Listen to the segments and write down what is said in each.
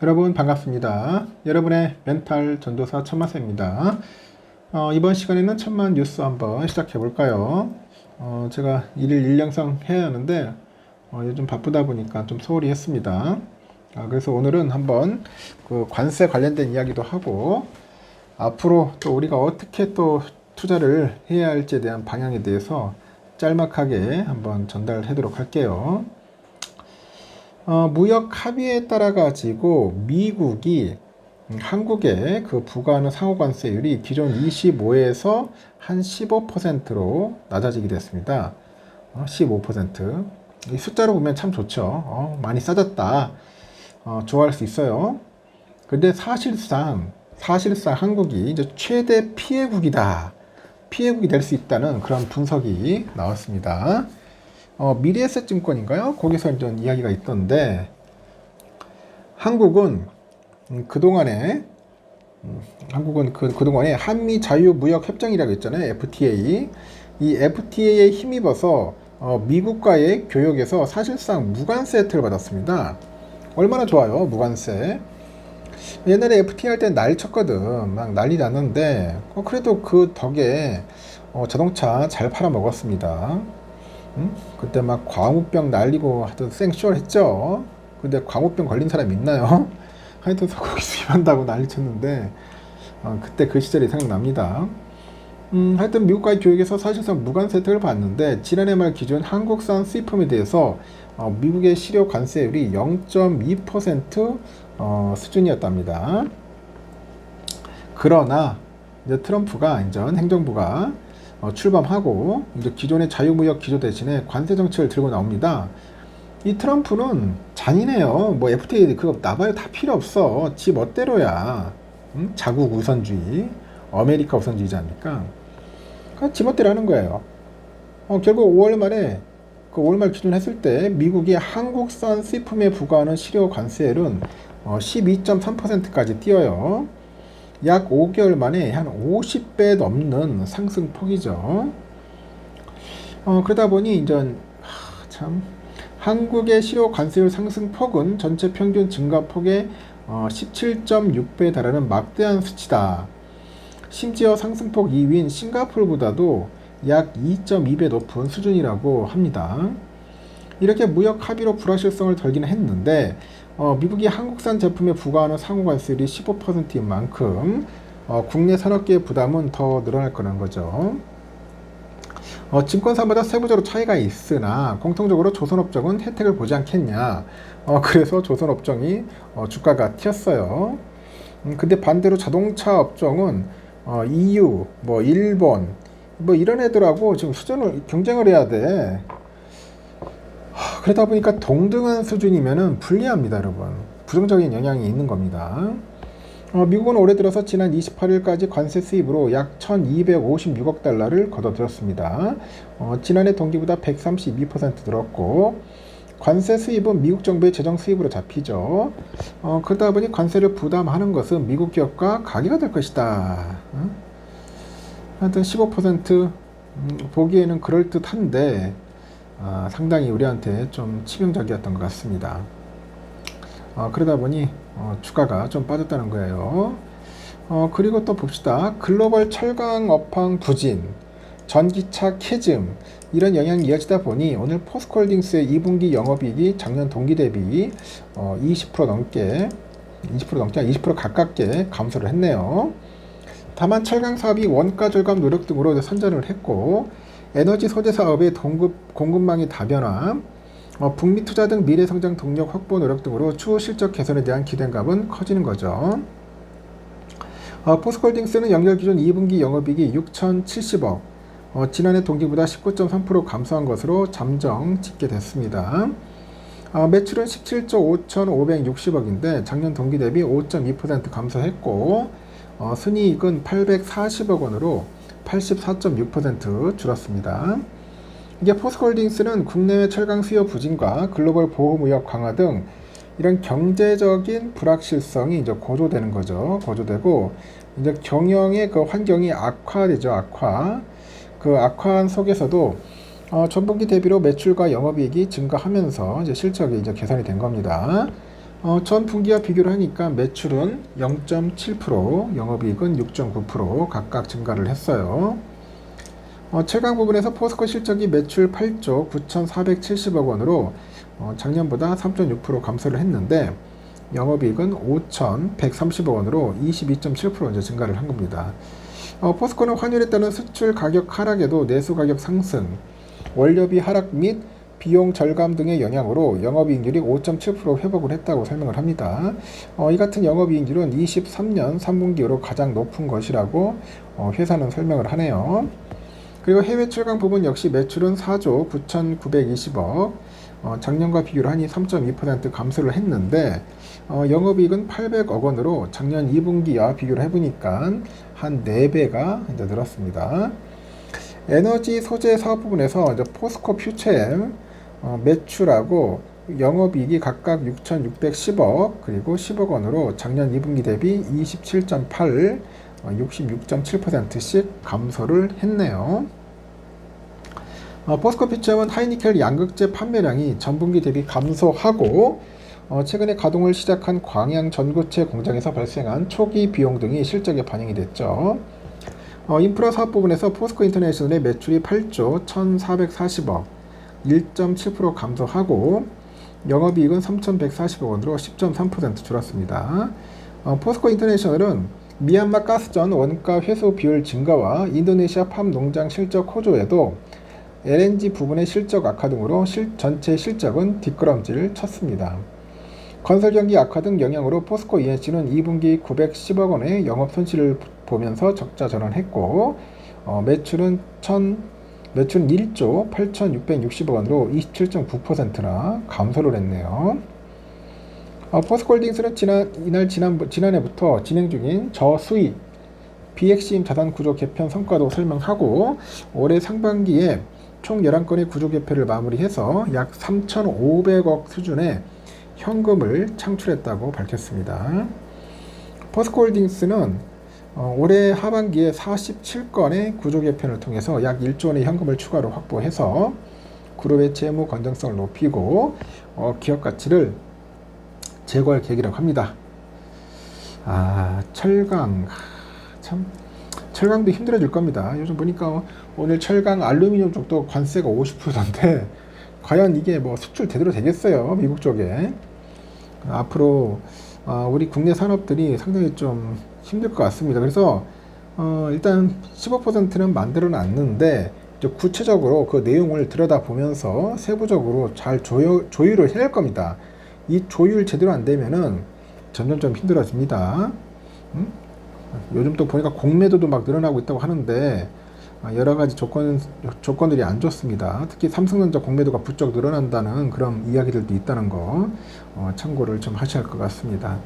여러분 반갑습니다. 여러분의 멘탈 전도사 천마세입니다. 이번 시간에는 천만 뉴스 한번 시작해 볼까요? 제가 일일 일영상 해야 하는데 요즘 바쁘다 보니까 좀 소홀히 했습니다. 그래서 오늘은 한번 그 관세 관련된 이야기도 하고 앞으로 또 우리가 어떻게 또 투자를 해야 할지에 대한 방향에 대해서 짤막하게 한번 전달하도록 할게요. 무역 합의에 따라 가지고 미국이 한국에 그 부과하는 상호관세율이 기존 25에서 한 15%로 낮아지게 됐습니다. 15%. 이 숫자로 보면 참 좋죠. 많이 싸졌다. 좋아할 수 있어요. 근데 사실상 한국이 이제 최대 피해국이다. 피해국이 될 수 있다는 그런 분석이 나왔습니다. 미래에셋증권인가요? 거기서 이제 이야기가 있던데 한국은 그동안에 한미 자유무역협정이라고 했잖아요. FTA. 이 FTA에 힘입어서 미국과의 교역에서 사실상 무관세 혜택을 받았습니다. 얼마나 좋아요, 무관세. 옛날에 FTA 할 때 난리 쳤거든. 막 난리 났는데 그래도 그 덕에 자동차 잘 팔아먹었습니다. 그때 막 광우병 날리고 하여튼 생쇼를 했죠. 근데 광우병 걸린 사람 있나요? 하여튼 소고기 수입한다고 난리쳤는데 그때 그 시절이 생각납니다. 하여튼 미국과의 교역에서 사실상 무관세 혜택을 받는데 지난해 말 기준 한국산 수입품에 대해서 미국의 실효 관세율이 0.2% 수준이었답니다. 그러나 이제 트럼프가 이제 행정부가 출범하고 이제 기존의 자유무역 기조 대신에 관세 정책을 들고 나옵니다. 이 트럼프는 잔인해요. 뭐 FTA 그거 나봐요 다 필요 없어. 지 멋대로야. 자국 우선주의, 아메리카 우선주의지 않습니까? 지 멋대로 하는 거예요. 결국 5월 말에 그 5월 말 기준 했을 때 미국이 한국산 수입품에 부과하는 실효 관세율은 12.3%까지 뛰어요. 약 5개월 만에 한 50배 넘는 상승폭이죠. 그러다 보니 이제 참 한국의 실효 관세율 상승폭은 전체 평균 증가폭의 17.6배에 달하는 막대한 수치다. 심지어 상승폭 2위인 싱가포르보다도 약 2.2배 높은 수준이라고 합니다. 이렇게 무역 합의로 불확실성을 덜기는 했는데 미국이 한국산 제품에 부과하는 상호관세율이 15%인 만큼 국내 산업계의 부담은 더 늘어날 거라는 거죠. 증권사마다 세부적으로 차이가 있으나 공통적으로 조선업종은 혜택을 보지 않겠냐. 그래서 조선업종이 주가가 튀었어요. 근데 반대로 자동차 업종은 EU, 뭐 일본, 뭐 이런 애들하고 지금 경쟁을 해야 돼. 그러다 보니까 동등한 수준이면은 불리합니다, 여러분. 부정적인 영향이 있는 겁니다. 미국은 올해 들어서 지난 28일까지 관세 수입으로 약 1256억 달러를 거둬들였습니다. 지난해 동기보다 132% 늘었고 관세 수입은 미국 정부의 재정 수입으로 잡히죠. 그러다 보니 관세를 부담하는 것은 미국 기업과 가게가 될 것이다. 하여튼 15% 보기에는 그럴듯한데 상당히 우리한테 좀 치명적이었던 것 같습니다. 그러다 보니 주가가 좀 빠졌다는 거예요. 그리고 또 봅시다. 글로벌 철강 업황 부진, 전기차 캐즘 이런 영향이 이어지다 보니 오늘 포스코홀딩스의 2분기 영업이익이 작년 동기 대비 20% 넘게 20% 가깝게 감소를 했네요. 다만 철강 사업이 원가 절감 노력 등으로 선전을 했고 에너지 소재 사업의 공급망이 다변화, 북미 투자 등 미래 성장 동력 확보 노력 등으로 추후 실적 개선에 대한 기대감은 커지는 거죠. 포스코홀딩스는 연결 기준 2분기 영업이익이 6,070억, 지난해 동기보다 19.3% 감소한 것으로 잠정 집계 됐습니다. 매출은 17조 5,560억인데 작년 동기 대비 5.2% 감소했고 순이익은 840억 원으로 84.6% 줄었습니다. 이게 포스코홀딩스는 국내외 철강 수요 부진과 글로벌 보호무역 강화 등 이런 경제적인 불확실성이 이제 고조되는 거죠. 고조되고 이제 경영의 그 환경이 악화되죠. 악화. 그 악화한 속에서도 전분기 대비로 매출과 영업이익이 증가하면서 이제 실적이 이제 개선이 된 겁니다. 전 분기와 비교를 하니까 매출은 0.7%, 영업이익은 6.9% 각각 증가를 했어요. 최강 부분에서 포스코 실적이 매출 8조 9,470억 원으로 작년보다 3.6% 감소를 했는데 영업이익은 5,130억 원으로 22.7% 이제 증가를 한 겁니다. 포스코는 환율에 따른 수출 가격 하락에도 내수 가격 상승, 원료비 하락 및 비용 절감 등의 영향으로 영업이익률이 5.7% 회복을 했다고 설명을 합니다. 이 같은 영업이익률은 23년 3분기 이후 가장 높은 것이라고 회사는 설명을 하네요. 그리고 해외 출강 부분 역시 매출은 4조 9,920억, 작년과 비교를 하니 3.2% 감소를 했는데 영업이익은 800억 원으로 작년 2분기와 비교를 해보니까 한 4배가 이제 늘었습니다. 에너지 소재 사업 부분에서 이제 포스코 퓨처엠 매출하고 영업이익이 각각 6,610억 그리고 10억 원으로 작년 2분기 대비 27.8, 66.7%씩 감소를 했네요. 포스코 퓨처엠은 하이니켈 양극재 판매량이 전분기 대비 감소하고 최근에 가동을 시작한 광양 전고체 공장에서 발생한 초기 비용 등이 실적에 반영이 됐죠. 인프라 사업 부분에서 포스코 인터내셔널의 매출이 8조 1,440억, 1.7% 감소하고 영업이익은 3,140억 원으로 10.3% 줄었습니다. 포스코 인터내셔널은 미얀마 가스전 원가 회수 비율 증가와 인도네시아 팜 농장 실적 호조에도 LNG 부분의 실적 악화 등으로 전체 실적은 뒷걸음질을 쳤습니다. 건설 경기 악화 등 영향으로 포스코 ENC는 2분기 910억 원의 영업 손실을 보면서 적자 전환했고 매출은 1조 8,660억 원으로 27.9%나 감소를 했네요. 포스코홀딩스는 지난해부터 진행 중인 저수익 비핵심 자산 구조 개편 성과도 설명하고 올해 상반기에 총 11건의 구조 개편을 마무리해서 약 3,500억 수준의 현금을 창출했다고 밝혔습니다. 포스코홀딩스는 올해 하반기에 47건의 구조 개편을 통해서 약 1조 원의 현금을 추가로 확보해서 그룹의 재무 건전성을 높이고 기업 가치를 제고할 계획이라고 합니다. 철강 참 철강도 힘들어질 겁니다. 요즘 보니까 오늘 철강 알루미늄 쪽도 관세가 50%인데 과연 이게 뭐 수출 제대로 되겠어요? 미국 쪽에. 앞으로 우리 국내 산업들이 상당히 좀 힘들 것 같습니다. 그래서 일단 15%는 만들어 놨는데 구체적으로 그 내용을 들여다보면서 세부적으로 잘 조율을 해야 할 겁니다. 이 조율 제대로 안 되면은 점점 힘들어집니다. 요즘 또 보니까 공매도도 막 늘어나고 있다고 하는데 여러 가지 조건들이 안 좋습니다. 특히 삼성전자 공매도가 부쩍 늘어난다는 그런 이야기들도 있다는 거 참고를 좀 하셔야 할 것 같습니다.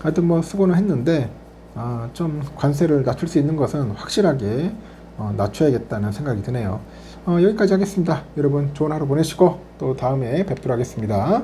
하여튼 뭐 수고는 했는데 좀 관세를 낮출 수 있는 것은 확실하게 낮춰야겠다는 생각이 드네요. 여기까지 하겠습니다. 여러분 좋은 하루 보내시고 또 다음에 뵙도록 하겠습니다.